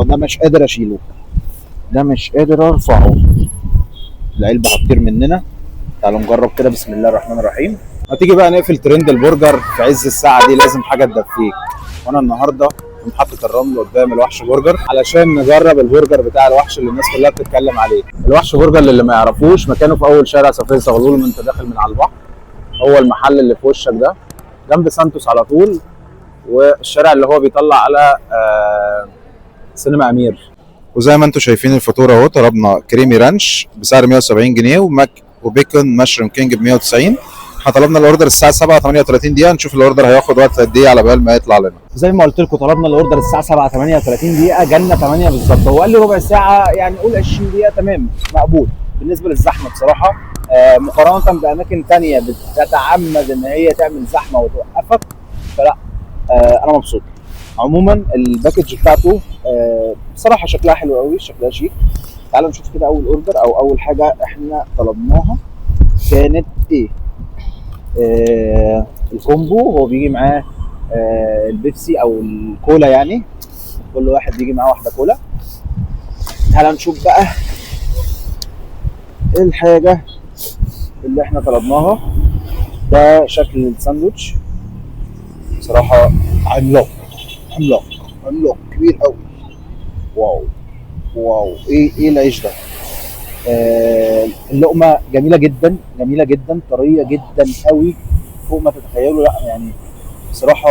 ده مش قادر اشيله، ده مش قادر ارفعه. العلبة هتطير مننا. تعالوا نجرب كده، بسم الله الرحمن الرحيم. هتيجي بقى نقفل ترند البرجر في عز الساعة دي، لازم حاجة تدفيك. وانا النهارده في محطة الرمل قدام الوحش برجر علشان نجرب البرجر بتاع الوحش اللي الناس كلها بتتكلم عليه. الوحش برجر اللي ما يعرفوش مكانه في اول شارع صفية زغلول وانت داخل من على البحر. هو المحل اللي في وشك ده جنب سانتوس على طول، والشارع اللي هو بيطلع على سينما امير. وزي ما انتم شايفين الفاتوره اهو، طلبنا كريمي رانش بسعر 170 جنيه وبيكون مشروم كينج ب 190. احنا طلبنا الاوردر الساعه 7 38 دقيقه، نشوف الاوردر هياخد وقت قد ايه على بال ما يطلع لنا. زي ما قلت لكم طلبنا الاوردر الساعه 7 38 دقيقه، جالنا 8 بالظبط. هو قال لي ربع ساعه، يعني قول 20 دقيقه تمام مقبول بالنسبه للزحمه بصراحه. مقارنه باماكن ثانيه بتتعمد ان هي تعمل زحمه وتوقفك، فلا انا مبسوط. عموما الباكج بتاعته بصراحه شكلها حلو قوي، شكلها شيك. تعالوا نشوف كده اول اوردر او اول حاجه احنا طلبناها كانت ايه. الكومبو هو بيجي معاه البيبسي او الكولا، يعني كل واحد بيجي معاه واحده كولا. تعالوا نشوف بقى الحاجه اللي احنا طلبناها. ده شكل الساندوتش بصراحه عملاق عملاق عملاق كبير قوي. واو واو، ايه العيش ده. اللقمه جميله جدا جميله جدا، طريه جدا قوي فوق ما تتخيلوا. لا يعني بصراحه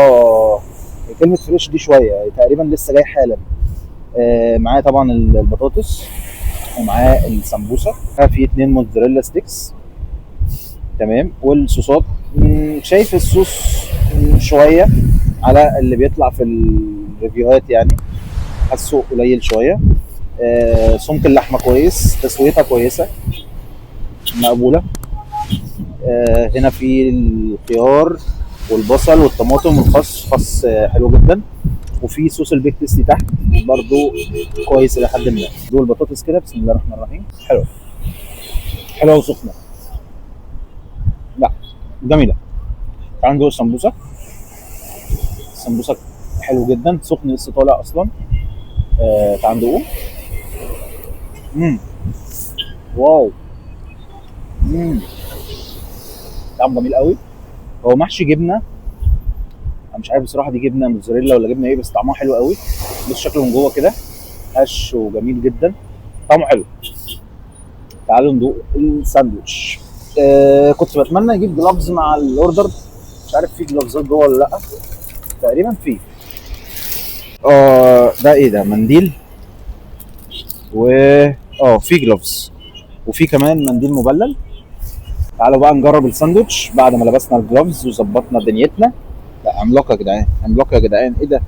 كلمه فريش دي شويه، تقريبا لسه جاي حالا. معاه طبعا البطاطس ومعاه السمبوسه، في 2 موتزاريلا ستيكس تمام. والصوصات شايف الصوص شويه على اللي بيطلع في الريفيوهات، يعني حاسه قليل شويه. سمك اللحمه كويس، تسويتها كويسه مقبوله. هنا في الخيار والبصل والطماطم والخس، خس حلو جدا. وفي صوص البيك تيستي تحت برضو كويس الى حد ما. دول البطاطس كده بسم الله الرحمن الرحيم، حلوه حلوه وسخنه، لا جميله. تعالوا ندوق السمبوسه. السمبوسه حلو جدا، سخن لسه طالع اصلا. تعالوا ندوقه. واو. طعم جميل قوي. هو محشي جبنه، انا مش عارف بصراحه دي جبنه موتزاريلا ولا جبنه ايه، بس طعمها حلو قوي. بص شكله من جوه كده هش وجميل جدا، طعمه حلو. تعالوا ندوق الساندوتش. كنت بتمنى يجيب جلافز مع الاوردر، مش عارف في جلافزات جوه ولا لا. تقريبا في. ده ايه ده، منديل و في جلافز وفي كمان منديل مبلل. تعالوا بقى نجرب الساندوتش بعد ما لبسنا الجلافز وظبطنا دنيتنا. لا عملاق يا جدعان، عملاق يا جدعان، ايه ده.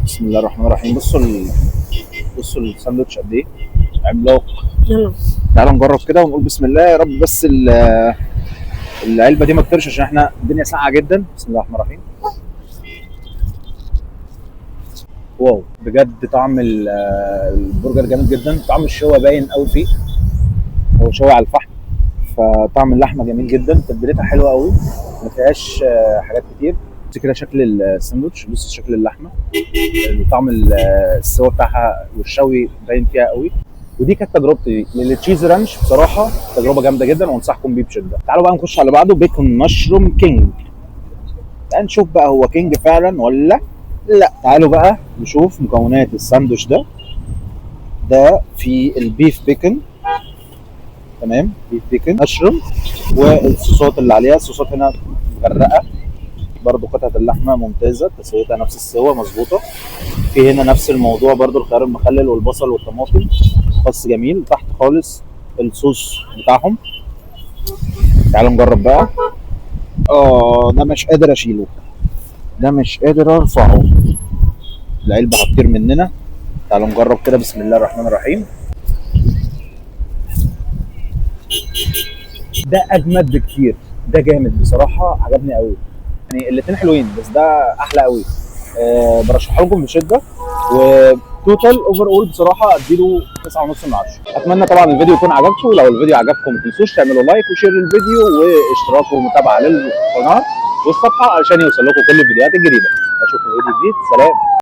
بسم الله الرحمن الرحيم. بصوا الساندوتش قد ايه عملاق. يلا تعالوا نجرب كده ونقول بسم الله يا رب. بس العلبه دي ما تطيرش عشان احنا الدنيا ساقعه جدا. بسم الله الرحمن الرحيم. واو بجد طعم البرجر جامد جدا. طعم الشوا باين قوي فيه، هو شوي على الفحم، فطعم اللحمه جميل جدا. تتبيلتها حلوه قوي، ما فيهاش حاجات كتير. بص كده شكل الساندوتش، بص شكل اللحمه، طعم السوا بتاعها والشوي باين فيها قوي. ودي كانت تجربتي للتشيز رانش، بصراحه تجربه جامده جدا وانصحكم بيه بشده. تعالوا بقى نخش على بعضه، بيكون مشروم كينج. تعالوا نشوف بقى هو كينج فعلا ولا لا. تعالوا بقى نشوف مكونات الساندوتش ده في البيف بيكن تمام، بيف بيكن مشروم والصوصات اللي عليها. الصوصات هنا مغرقه برضو، قطعه اللحمه ممتازه، تسويتها نفس السوا مظبوطه. في هنا نفس الموضوع برضو، الخيار المخلل والبصل والطماطم، خس جميل. تحت خالص الصوص بتاعهم. تعالوا نجرب بقى. ده مش قادر اشيله، ده مش قادر ارفعه. العلبه هتطير مننا. تعالوا نجرب كده، بسم الله الرحمن الرحيم. ده اجمد بكتير، ده جامد بصراحه، عجبني قوي. يعني الاثنين حلوين بس ده احلى قوي. برشحه لكم بشده. وتوتال اوفر اول بصراحه اديله 9.5 من 10. اتمنى طبعا الفيديو يكون عجبكم. لو الفيديو عجبكم ما تنسوش تعملوا لايك وشير للفيديو واشتراك ومتابعه للقناه والصفحه علشان يوصل لكم كل الفيديوهات الجديده. اشوفكم في فيديو جديد، سلام.